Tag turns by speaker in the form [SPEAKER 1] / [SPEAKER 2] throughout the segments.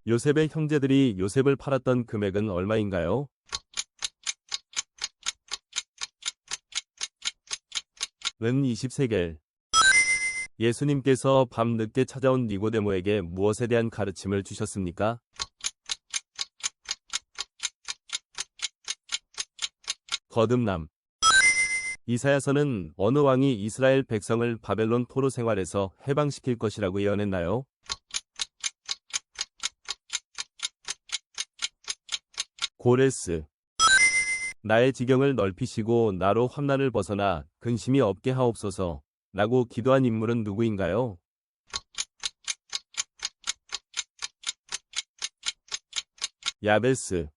[SPEAKER 1] 요셉의 형제들이 요셉을 팔았던 금액은 얼마인가요? 은 20세겔. 예수님께서 밤늦게 찾아온 니고데모에게 무엇에 대한 가르침을 주셨습니까? 거듭남. 이사야서는 어느 왕이 이스라엘 백성을 바벨론 포로 생활에서 해방시킬 것이라고 예언했나요? 고레스. 나의 지경을 넓히시고 나로 환난을 벗어나 근심이 없게 하옵소서 라고 기도한 인물은 누구인가요? 야베스.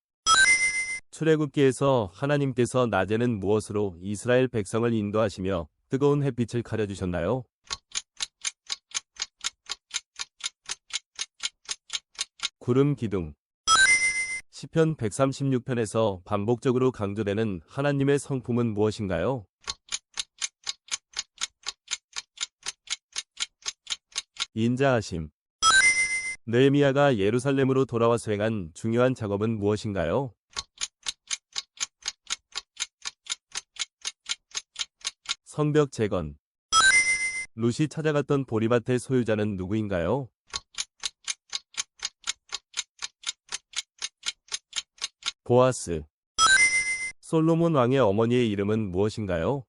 [SPEAKER 1] 출애굽기에서 하나님께서 낮에는 무엇으로 이스라엘 백성을 인도하시며 뜨거운 햇빛을 가려주셨나요? 구름 기둥. 시편 136편에서 반복적으로 강조되는 하나님의 성품은 무엇인가요? 인자하심. 느헤미야가 예루살렘으로 돌아와 수행한 중요한 작업은 무엇인가요? 성벽 재건. 룻이 찾아갔던 보리밭의 소유자는 누구인가요? 보아스. 솔로몬 왕의 어머니의 이름은 무엇인가요?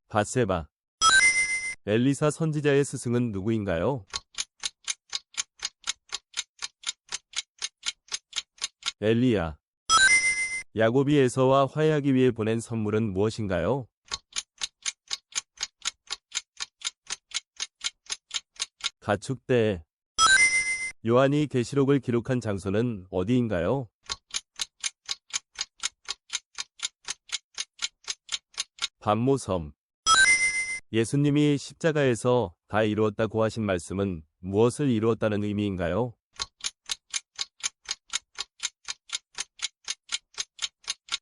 [SPEAKER 1] 밧세바. 엘리사 선지자의 스승은 누구인가요? 엘리야. 야곱이 에서와 화해하기 위해 보낸 선물은 무엇인가요? 가축대. 요한이 계시록을 기록한 장소는 어디인가요? 반모섬. 예수님이 십자가에서 다 이루었다고 하신 말씀은 무엇을 이루었다는 의미인가요?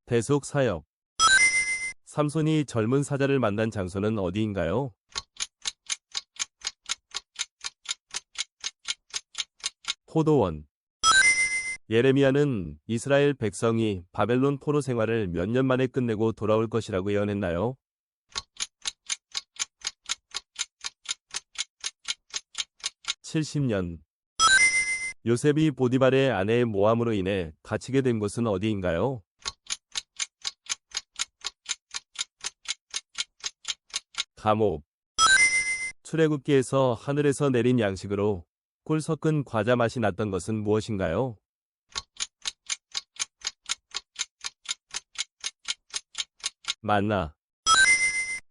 [SPEAKER 1] 대속 사역. 삼손이 젊은 사자를 만난 장소는 어디인가요? 포도원. 예레미야는 이스라엘 백성이 바벨론 포로 생활을 몇 년 만에 끝내고 돌아올 것이라고 예언했나요? (70년) 요셉이 보디발의 아내의 모함으로 인해 갇히게 된 곳은 어디인가요? 감옥. 출애굽기에서 하늘에서 내린 양식으로 꿀 섞은 과자 맛이 났던 것은 무엇인가요? 만나.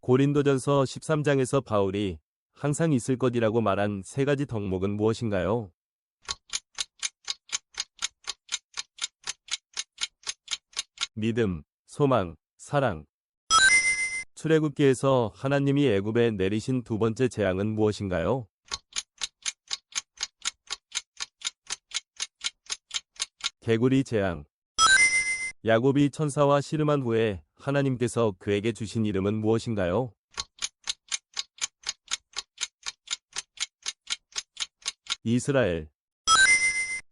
[SPEAKER 1] 고린도전서 13장에서 바울이 항상 있을 것이라고 말한 세 가지 덕목은 무엇인가요? 믿음, 소망, 사랑. 출애굽기에서 하나님이 애굽에 내리신 두 번째 재앙은 무엇인가요? 개구리 재앙. 야곱이 천사와 씨름한 후에 하나님께서 그에게 주신 이름은 무엇인가요? 이스라엘.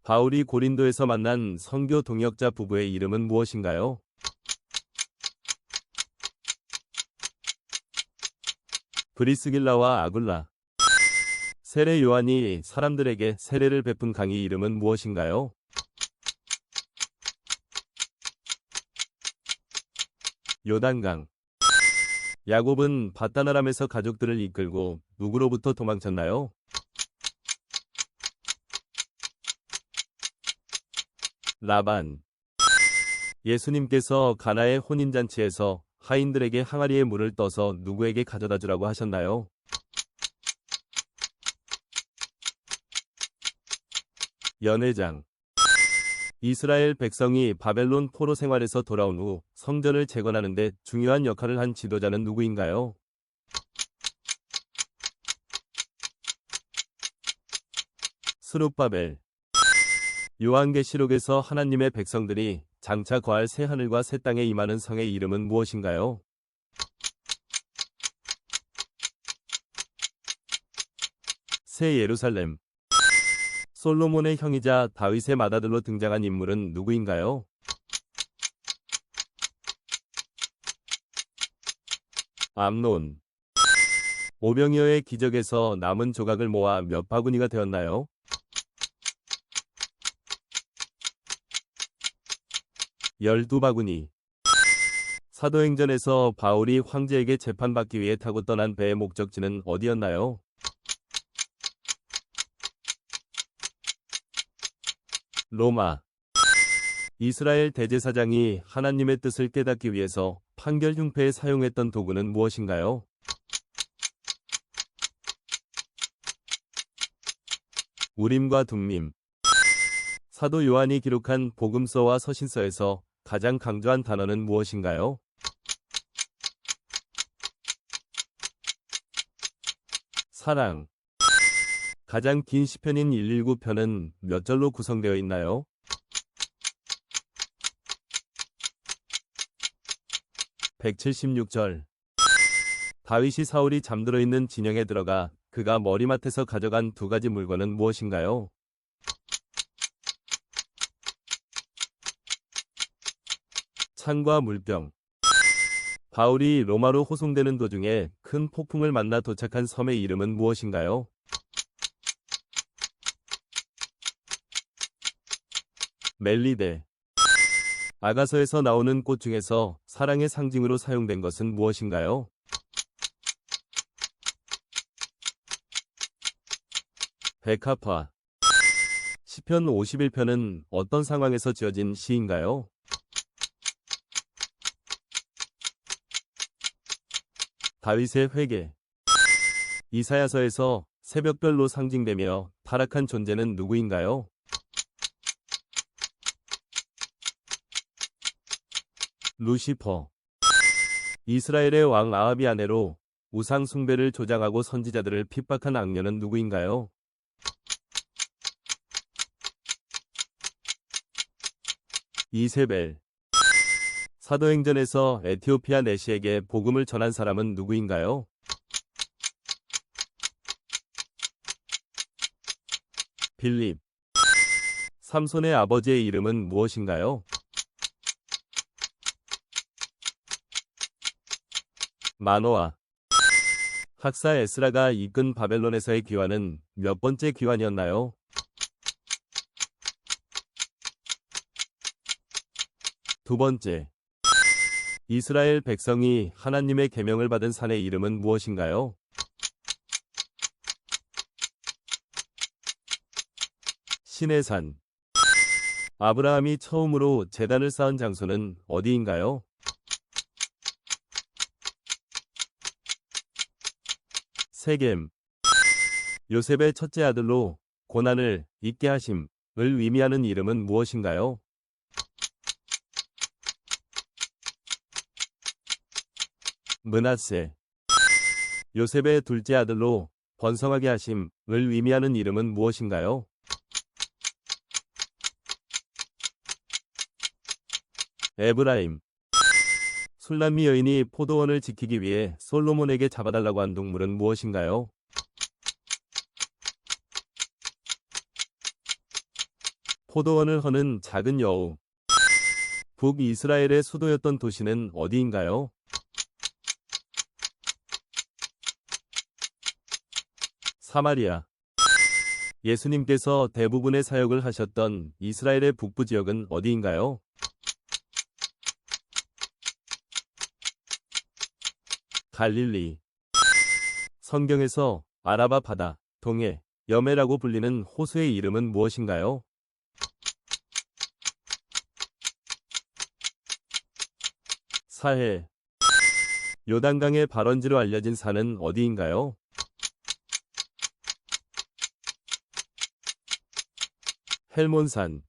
[SPEAKER 1] 바울이 고린도에서 만난 선교 동역자 부부의 이름은 무엇인가요? 브리스길라와 아굴라. 세례 요한이 사람들에게 세례를 베푼 강의 이름은 무엇인가요? 요단강. 야곱은 바다나람에서 가족들을 이끌고 누구로부터 도망쳤나요? 라반. 예수님께서 가나의 혼인잔치에서 하인들에게 항아리에 물을 떠서 누구에게 가져다 주라고 하셨나요? 연회장. 이스라엘 백성이 바벨론 포로 생활에서 돌아온 후 성전을 재건하는 데 중요한 역할을 한 지도자는 누구인가요? 스룹바벨. 요한계시록에서 하나님의 백성들이 장차 거할 새 하늘과 새 땅에 임하는 성의 이름은 무엇인가요? 새 예루살렘. 솔로몬의 형이자 다윗의 맏아들로 등장한 인물은 누구인가요? 암논. 오병이어의 기적에서 남은 조각을 모아 몇 바구니가 되었나요? 12바구니. 사도행전에서 바울이 황제에게 재판받기 위해 타고 떠난 배의 목적지는 어디였나요? 로마. 이스라엘 대제사장이 하나님의 뜻을 깨닫기 위해서 판결 흉패에 사용했던 도구는 무엇인가요? 우림과 둠밈. 사도 요한이 기록한 복음서와 서신서에서 가장 강조한 단어는 무엇인가요? 사랑. 가장 긴 시편인 119편은 몇 절로 구성되어 있나요? 176절. 다윗이 사울이 잠들어 있는 진영에 들어가 그가 머리맡에서 가져간 두 가지 물건은 무엇인가요? 창과 물병. 바울이 로마로 호송되는 도중에 큰 폭풍을 만나 도착한 섬의 이름은 무엇인가요? 멜리데. 아가서에서 나오는 꽃 중에서 사랑의 상징으로 사용된 것은 무엇인가요? 백합화. 시편 51편은 어떤 상황에서 지어진 시인가요? 다윗의 회개. 이사야서에서 새벽별로 상징되며 타락한 존재는 누구인가요? 루시퍼. 이스라엘의 왕 아합이 아내로 우상 숭배를 조장하고 선지자들을 핍박한 악녀는 누구인가요? 이세벨. 사도행전에서 에티오피아 내시에게 복음을 전한 사람은 누구인가요? 빌립. 삼손의 아버지의 이름은 무엇인가요? 마노아. 학사 에스라가 이끈 바벨론에서의 귀환은 몇 번째 귀환이었나요? 두 번째. 이스라엘 백성이 하나님의 계명을 받은 산의 이름은 무엇인가요? 신의 산. 아브라함이 처음으로 제단을 쌓은 장소는 어디인가요? 세겜. 요셉의 첫째 아들로 고난을 잊게 하심을 의미하는 이름은 무엇인가요? 므낫세. 요셉의 둘째 아들로 번성하게 하심을 의미하는 이름은 무엇인가요? 에브라임. 술람미 여인이 포도원을 지키기 위해 솔로몬에게 잡아달라고 한 동물은 무엇인가요? 포도원을 허는 작은 여우. 북이스라엘의 수도였던 도시는 어디인가요? 사마리아. 예수님께서 대부분의 사역을 하셨던 이스라엘의 북부 지역은 어디인가요? 갈릴리. 성경에서 아라바 바다, 동해, 여매라고 불리는 호수의 이름은 무엇인가요? 사해. 요단강의 발원지로 알려진 산은 어디인가요? 헬몬산.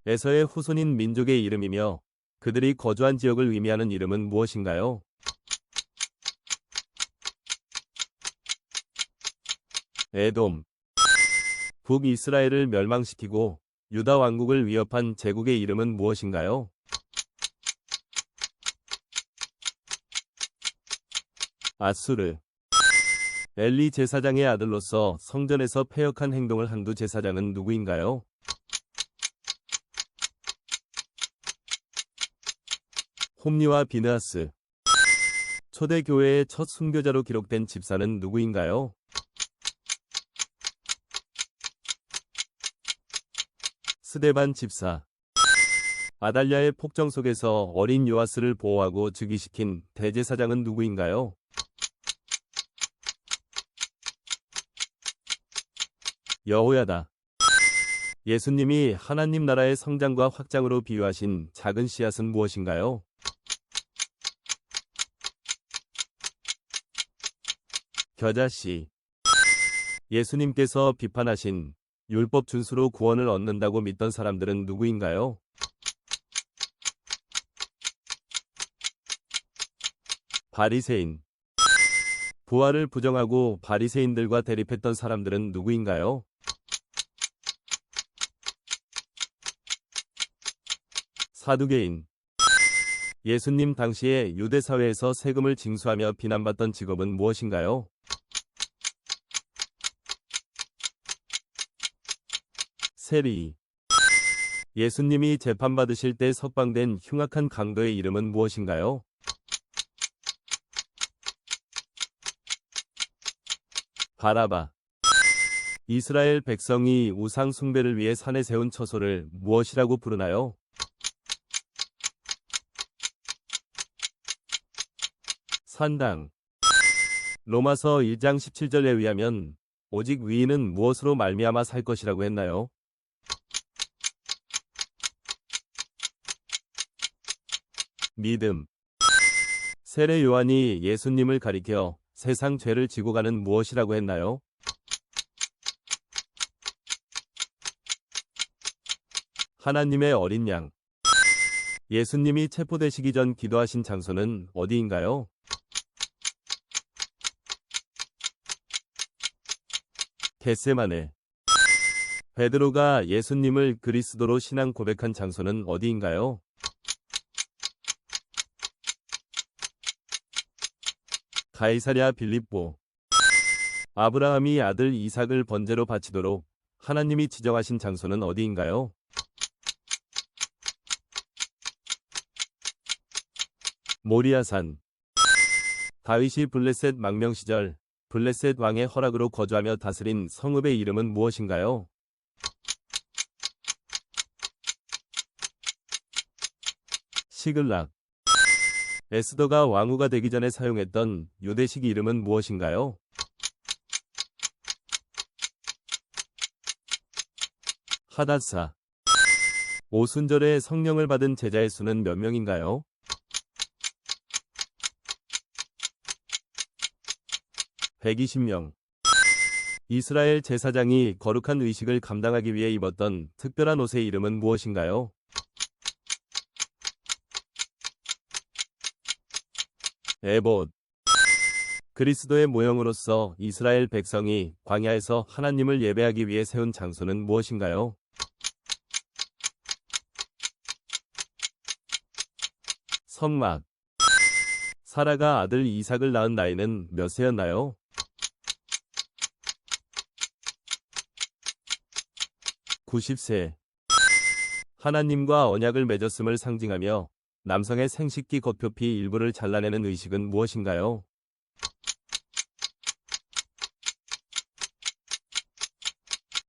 [SPEAKER 1] 에서의 후손인 민족의 이름이며 그들이 거주한 지역을 의미하는 이름은 무엇인가요? 에돔. 북이스라엘을 멸망시키고 유다 왕국을 위협한 제국의 이름은 무엇인가요? 아수르. 엘리 제사장의 아들로서 성전에서 패역한 행동을 한 두 제사장은 누구인가요? 홈리와 비느하스. 초대교회의 첫 순교자로 기록된 집사는 누구인가요? 스데반 집사. 아달랴의 폭정 속에서 어린 요아스를 보호하고 즉위시킨 대제사장은 누구인가요? 여호야다. 예수님이 하나님 나라의 성장과 확장으로 비유하신 작은 씨앗은 무엇인가요? 겨자씨. 예수님께서 비판하신 율법 준수로 구원을 얻는다고 믿던 사람들은 누구인가요? 바리새인. 부활을 부정하고 바리새인들과 대립했던 사람들은 누구인가요? 사두개인. 예수님 당시에 유대 사회에서 세금을 징수하며 비난받던 직업은 무엇인가요? 세리. 예수님이 재판받으실 때 석방된 흉악한 강도의 이름은 무엇인가요? 바라바. 이스라엘 백성이 우상 숭배를 위해 산에 세운 처소를 무엇이라고 부르나요? 산당. 로마서 1장 17절에 의하면 오직 위인은 무엇으로 말미암아 살 것이라고 했나요? 믿음. 세례 요한이 예수님을 가리켜 세상 죄를 지고 가는 무엇이라고 했나요? 하나님의 어린 양. 예수님이 체포되시기 전 기도하신 장소는 어디인가요? 겟세마네. 베드로가 예수님을 그리스도로 신앙 고백한 장소는 어디인가요? 가이사랴 빌립보. 아브라함이 아들 이삭을 번제로 바치도록 하나님이 지정하신 장소는 어디인가요? 모리아산. 다윗이 블레셋 망명 시절 블레셋 왕의 허락으로 거주하며 다스린 성읍의 이름은 무엇인가요? 시글락. 에스더가 왕후가 되기 전에 사용했던 유대식 이름은 무엇인가요? 하닷사. 오순절에 성령을 받은 제자의 수는 몇 명인가요? 120명. 이스라엘 제사장이 거룩한 의식을 감당하기 위해 입었던 특별한 옷의 이름은 무엇인가요? 에봇. 그리스도의 모형으로서 이스라엘 백성이 광야에서 하나님을 예배하기 위해 세운 장소는 무엇인가요? 성막. 사라가 아들 이삭을 낳은 나이는 몇 세였나요? 90세. 하나님과 언약을 맺었음을 상징하며 남성의 생식기 겉표피 일부를 잘라내는 의식은 무엇인가요?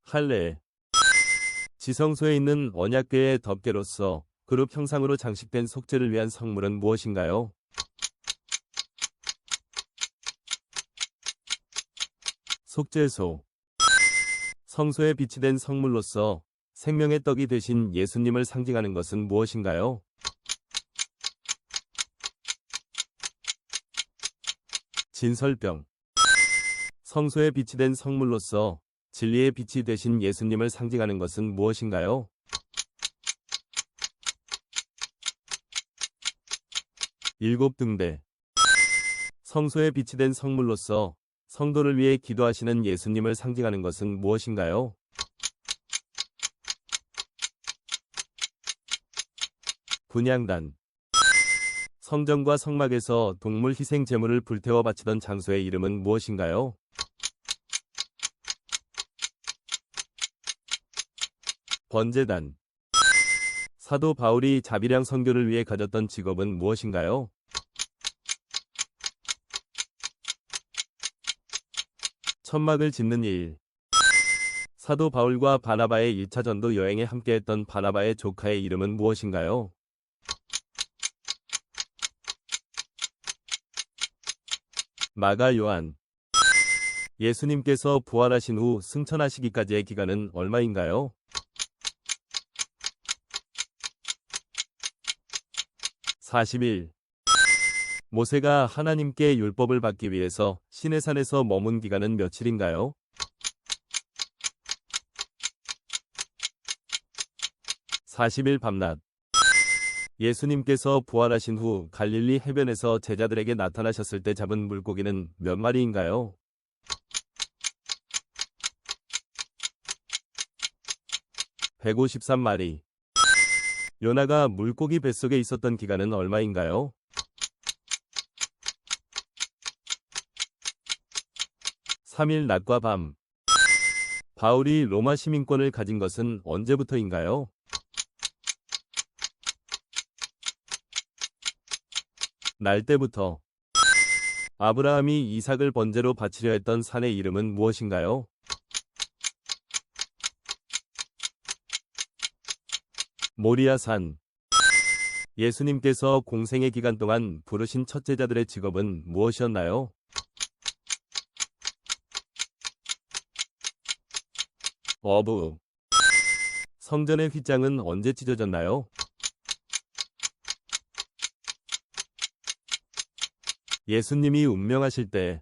[SPEAKER 1] 할례. 지성소에 있는 언약궤의 덮개로서 그룹 형상으로 장식된 속죄를 위한 성물은 무엇인가요? 속죄소. 성소에 비치된 성물로서 생명의 떡이 되신 예수님을 상징하는 것은 무엇인가요? 진설병. 성소에 비치된 성물로서 진리의 빛이 되신 예수님을 상징하는 것은 무엇인가요? 일곱 등대. 성소에 비치된 성물로서 성도를 위해 기도하시는 예수님을 상징하는 것은 무엇인가요? 분향단. 성전과 성막에서 동물 희생 제물을 불태워 바치던 장소의 이름은 무엇인가요? 번제단. 사도 바울이 자비량 선교를 위해 가졌던 직업은 무엇인가요? 천막을 짓는 일. 사도 바울과 바나바의 1차 전도 여행에 함께했던 바나바의 조카의 이름은 무엇인가요? 마가 요한. 예수님께서 부활하신 후 승천하시기까지의 기간은 얼마인가요? 40일. 모세가 하나님께 율법을 받기 위해서 시내산에서 머문 기간은 며칠인가요? 40일 밤낮. 예수님께서 부활하신 후 갈릴리 해변에서 제자들에게 나타나셨을 때 잡은 물고기는 몇 마리인가요? 153마리. 요나가 물고기 뱃속에 있었던 기간은 얼마인가요? 3일 낮과 밤. 바울이 로마 시민권을 가진 것은 언제부터인가요? '날 때부터. 아브라함이 이삭을 번제로 바치려 했던 산의 이름은 무엇인가요? 모리아산. 예수님께서 공생의 기간 동안 부르신 첫 제자들의 직업은 무엇이었나요? 어부. 성전의 휘장은 언제 찢어졌나요? 예수님이 운명하실 때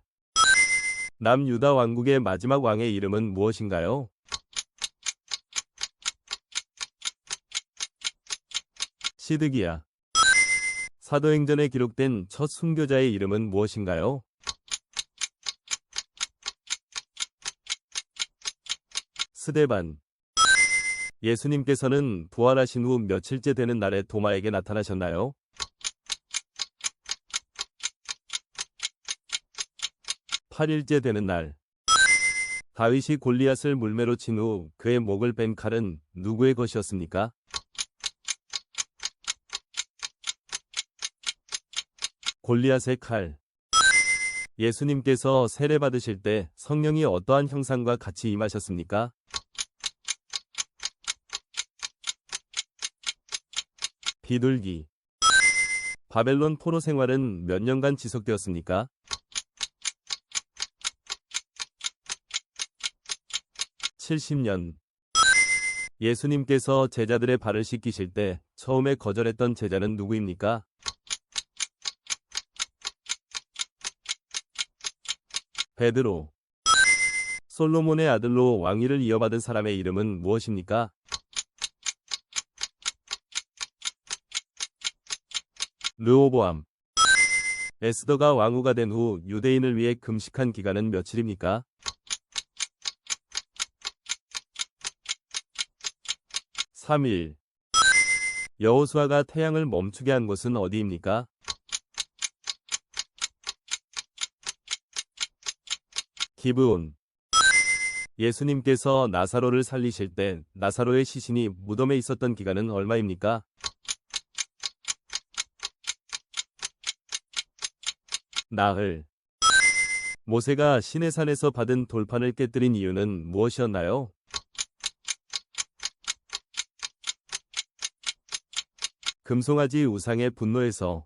[SPEAKER 1] 남유다 왕국의 마지막 왕의 이름은 무엇인가요? 시드기야. 사도행전에 기록된 첫 순교자의 이름은 무엇인가요? 스데반. 예수님께서는 부활하신 후 며칠째 되는 날에 도마에게 나타나셨나요? 8일째 되는 날. 다윗이 골리앗을 물매로 친 후 그의 목을 뺀 칼은 누구의 것이었습니까? 골리앗의 칼. 예수님께서 세례 받으실 때 성령이 어떠한 형상과 같이 임하셨습니까? 비둘기. 바벨론 포로 생활은 몇 년간 지속되었습니까? 70년. 예수님께서 제자들의 발을 씻기실 때 처음에 거절했던 제자는 누구입니까? 베드로. 솔로몬의 아들로 왕위를 이어받은 사람의 이름은 무엇입니까? 르호보암. 에스더가 왕후가 된 후 유대인을 위해 금식한 기간은 며칠입니까? 3일. 여호수아가 태양을 멈추게 한 곳은 어디입니까? 기브온. 예수님께서 나사로를 살리실 때 나사로의 시신이 무덤에 있었던 기간은 얼마입니까? 나흘. 모세가 시내산에서 받은 돌판을 깨뜨린 이유는 무엇이었나요? 금송아지 우상의 분노에서.